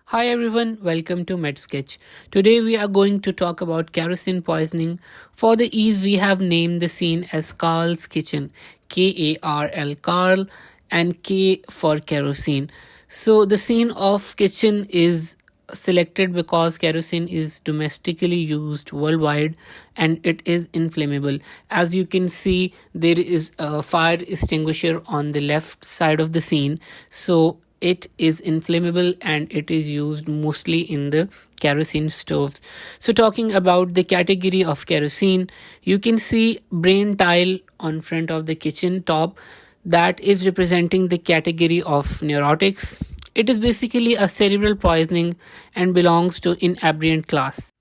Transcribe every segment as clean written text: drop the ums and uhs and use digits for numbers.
Hi everyone, welcome to Sketch. Today we are going to talk about kerosene poisoning. For the ease, we have named the scene as Carl's Kitchen, Karl, Carl, and K for kerosene. So the scene of kitchen is selected because kerosene is domestically used worldwide and it is inflammable. As you can see, there is a fire extinguisher on the left side of the scene. So it is inflammable and it is used mostly in the kerosene stoves. So talking about the category of kerosene, you can see brain tile on front of the kitchen top, that is representing the category of neurotics. It is basically a cerebral poisoning and belongs to inebriant class.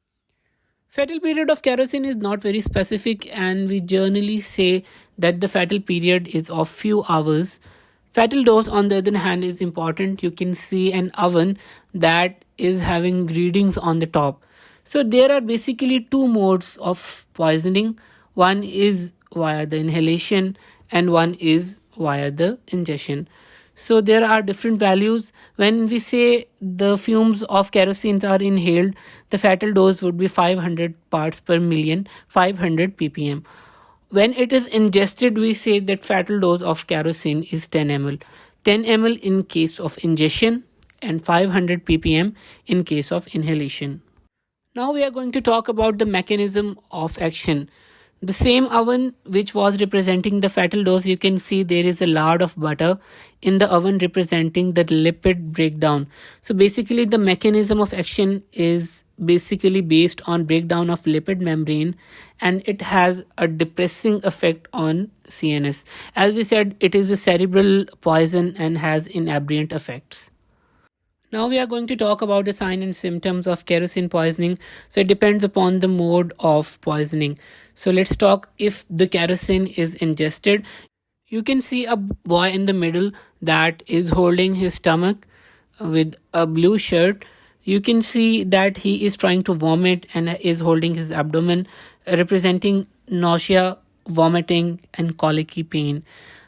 Fatal period of kerosene is not very specific, and we generally say that the fatal period is of few hours. Fatal dose, on the other hand, is important. You can see an oven that is having readings on the top. So there are basically two modes of poisoning. One is via the inhalation and one is via the ingestion. So there are different values. When we say the fumes of kerosene are inhaled, the fatal dose would be 500 parts per million, 500 ppm. When it is ingested, we say that fatal dose of kerosene is 10 ml. 10 ml in case of ingestion and 500 ppm in case of inhalation. Now we are going to talk about the mechanism of action. The same oven which was representing the fatal dose, you can see there is a lard of butter in the oven representing the lipid breakdown. So basically the mechanism of action is basically based on breakdown of lipid membrane, and it has a depressing effect on CNS. As we said, it is a cerebral poison and has inebriant effects. Now we are going to talk about the sign and symptoms of kerosene poisoning. So it depends upon the mode of poisoning. So let's talk if the kerosene is ingested. You can see a boy in the middle that is holding his stomach with a blue shirt. You can see that he is trying to vomit and is holding his abdomen, representing nausea, vomiting, and colicky pain.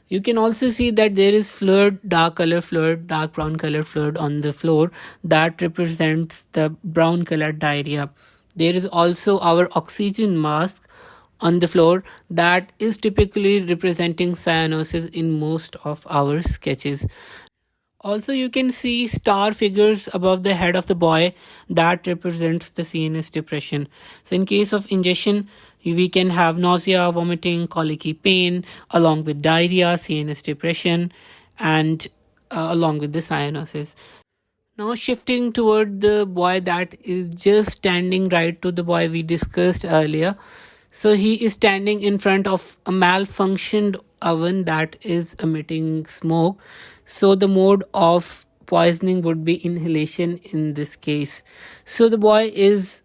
You can also see that there is fluid, dark color fluid, dark brown color fluid on the floor that represents the brown colored diarrhea. There is also our oxygen mask on the floor that is typically representing cyanosis in most of our sketches. Also, you can see star figures above the head of the boy that represents the CNS depression. So in case of ingestion, we can have nausea, vomiting, colicky pain, along with diarrhea, CNS depression, and along with the cyanosis. Now shifting toward the boy that is just standing right to the boy we discussed earlier. So he is standing in front of a malfunctioned oven that is emitting smoke. So the mode of poisoning would be inhalation in this case. So the boy is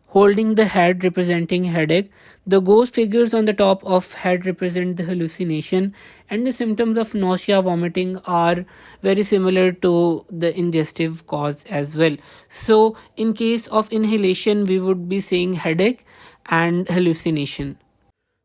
holding the head representing headache. The ghost figures on the top of head represent the hallucination, and the symptoms of nausea, vomiting are very similar to the ingestive cause as well. So in case of inhalation, we would be saying headache and hallucination.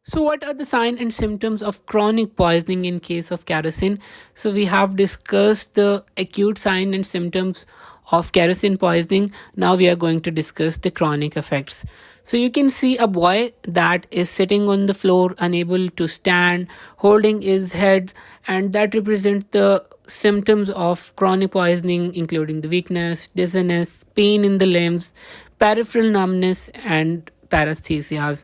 So, what are the signs and symptoms of chronic poisoning in case of kerosene? So, we have discussed the acute sign and symptoms of kerosene poisoning. Now, we are going to discuss the chronic effects. So, you can see a boy that is sitting on the floor, unable to stand, holding his head, and that represents the symptoms of chronic poisoning, including the weakness, dizziness, pain in the limbs, peripheral numbness, and paresthesias.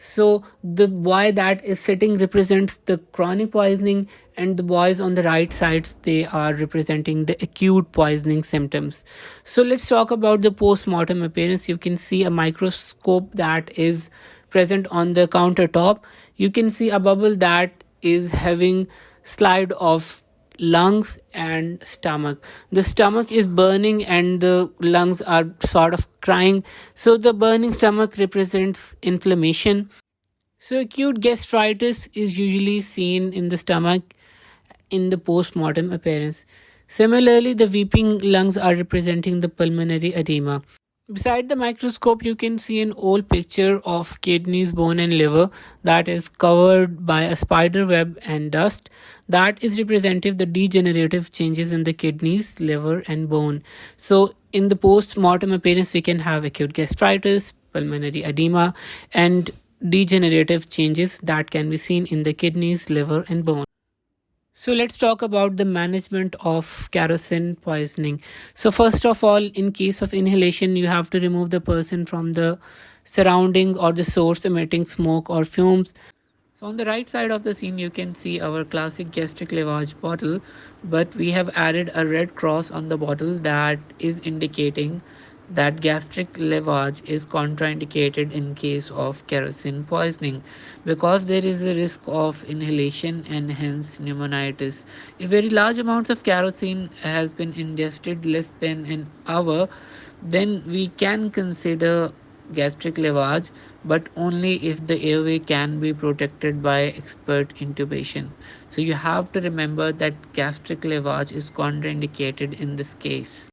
So the boy that is sitting represents the chronic poisoning, and the boys on the right sides, they are representing the acute poisoning symptoms. So let's talk about the post-mortem appearance. You can see a microscope that is present on the countertop. You can see a bubble that is having slide of lungs and stomach. The stomach is burning and the lungs are sort of crying. So the burning stomach represents inflammation. So acute gastritis is usually seen in the stomach in the post-mortem appearance. Similarly, the weeping lungs are representing the pulmonary edema. Beside the microscope, you can see an old picture of kidneys, bone, and liver that is covered by a spider web and dust. that is representative the degenerative changes in the kidneys, liver, and bone. So in the post-mortem appearance, we can have acute gastritis, pulmonary edema, and degenerative changes that can be seen in the kidneys, liver, and bone. So let's talk about the management of kerosene poisoning. So first of all, in case of inhalation, you have to remove the person from the surroundings or the source emitting smoke or fumes. So on the right side of the scene, you can see our classic gastric lavage bottle, but we have added a red cross on the bottle that is indicating that gastric lavage is contraindicated in case of kerosene poisoning because there is a risk of inhalation and hence pneumonitis. If very large amounts of kerosene has been ingested less than an hour, then we can consider gastric lavage, but only if the airway can be protected by expert intubation. So you have to remember that gastric lavage is contraindicated in this case.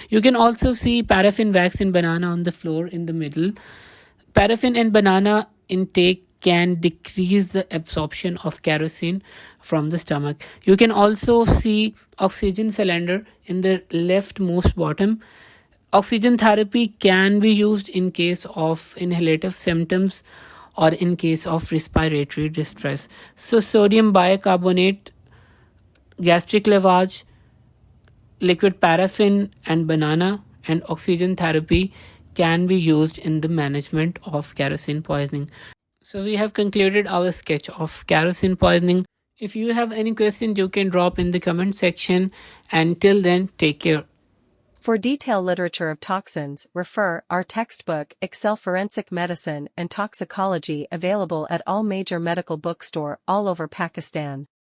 You can also see paraffin wax in banana on the floor in the middle. Paraffin and banana intake can decrease the absorption of kerosene from the stomach. You can also see oxygen cylinder in the leftmost bottom. Oxygen therapy can be used in case of inhalative symptoms or in case of respiratory distress. So sodium bicarbonate, gastric lavage, liquid paraffin and banana, and oxygen therapy can be used in the management of kerosene poisoning. So we have concluded our sketch of kerosene poisoning. If you have any questions, you can drop in the comment section. And till then, take care. For detailed literature of toxins, refer our textbook Excel Forensic Medicine and Toxicology, available at all major medical bookstore all over Pakistan.